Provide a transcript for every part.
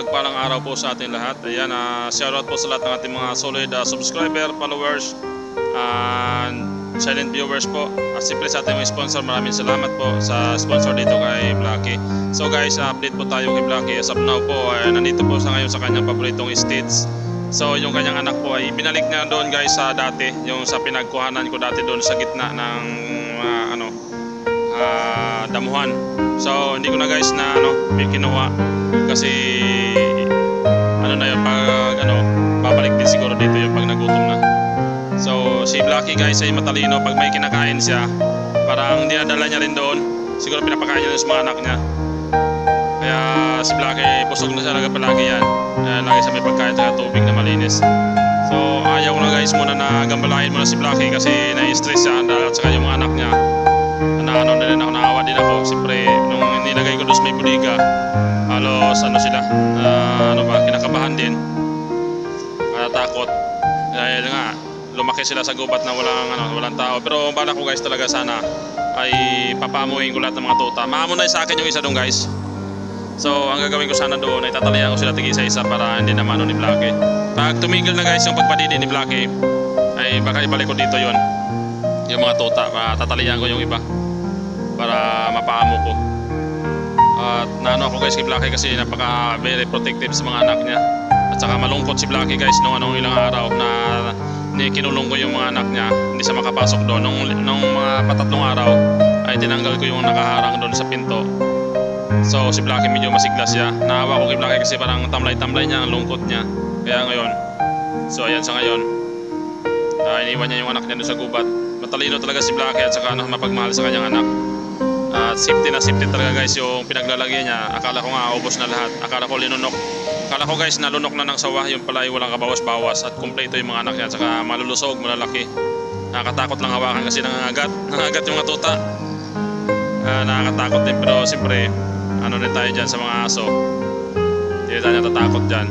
mapagpalang araw po sa ating lahat. Ayan, shoutout po sa lahat ng ating mga solid subscriber, followers, and silent viewers po. At siyempre sa ating mga sponsor, maraming salamat po sa sponsor dito kay Blacky. So guys, update po tayo kay Blacky. As of now po, nandito po sa ngayon sa kanyang paboritong states. So yung kanyang anak po ay binalik niya doon guys sa dati, yung sa pinagkuhanan ko dati doon sa gitna ng damuhan. So hindi ko na guys na may kinuha kasi na yun, pag babalik din siguro dito yung pag nagutom na. So si Blacky guys ay matalino, pag may kinakain siya parang dinadala niya rin doon, siguro pinapakain niya sa mga anak niya. Kaya si Blacky busog na talaga palagi yan, lagi sa may pagkain at tubig na malinis. So ayaw ko na guys muna na gambalahin muna si Blacky kasi nai-stress siya at saka yung mga anak niya naawa din ako. Siyempre nung nilagay ko doon sa may buliga, halos sila kinakabahan din, takot dahil nga lumaki sila sa gubat na walang tao. Pero bala ko guys talaga sana ay papamuhin ko lahat ng mga tuta. Maamo na sa akin yung isa doon guys. So ang gagawin ko sana doon ay tatalian ko sila tig isa-isa para hindi na mano ni Blacky. Pag tumigil na guys yung pagpadidi ni Blacky ay baka ibalik ko dito yung mga tuta, tatalian ko yung iba para mapaamo ko. At naano ako guys kay Blacky kasi napaka very protective sa mga anak niya. At saka malungkot si Blacky guys nung ilang araw na kinulong ko yung mga anak niya, hindi siya makapasok doon. Nung mga patatlong araw ay tinanggal ko yung nakaharang doon sa pinto. So si Blacky medyo masigla siya. Naawa ko kay Blacky kasi parang tamlay-tamlay niya ang lungkot niya. Kaya ngayon, so ayan sa ngayon, iniwan niya yung anak niya doon sa gubat. Matalino talaga si Blacky at saka mapagmahal sa kanyang anak. At safety na safety talaga guys yung pinaglalagyan niya. Akala ko nga ubos na lahat. Akala ko linunok. Akala ko guys nalunok na ng sawa. Yung pala ay walang kabawas-bawas at kumpleto yung mga anak niya. At saka malulusog, malalaki. Nakakatakot lang hawakan kasi nangangagat yung mga tuta. Nakakatakot din, pero siyempre rin tayo dyan sa mga aso. Hindi tayo natatakot dyan.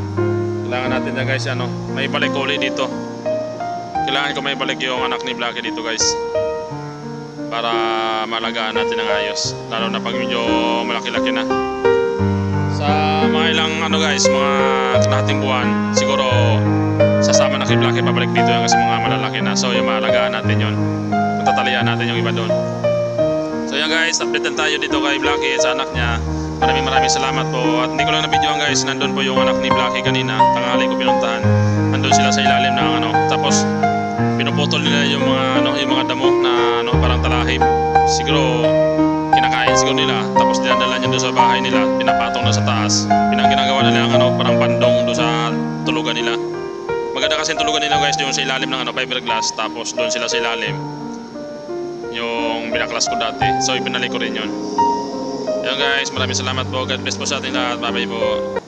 Kailangan natin na guys may balik uli dito. Kailangan ko may balik yung anak ni Blacky dito guys, para malagaan natin ng ayos, lalo na pag medyo malaki-laki na. Sa mga ilang guys, mga kalahating buwan siguro sasama na kay Blacky pabalik dito yan kasi mga malalaki na. So yung malagaan natin yun, tatalian natin yung iba doon. So yan guys, update tayo dito kay Blacky sa anak niya. Maraming salamat po. At hindi ko lang na-videoan guys, nandun po yung anak ni Blacky kanina, tanghali ko pinuntahan. Nandun sila sa ilalim ng tapos pinuputol nila yung mga damo na parang talahib. Siguro kinakain siguro nila, tapos dinadala niya doon sa bahay nila, pinapatong na sa taas. Ginagawa nila ang parang pandong doon sa tulugan nila. Maganda kasi tulugan nila guys doon sa ilalim ng fiberglass, tapos doon sila sa ilalim yung binaklas ko dati. So ibinalik ko rin yun. Yan guys, maraming salamat po. God bless po sa ating lahat. Bye bye po.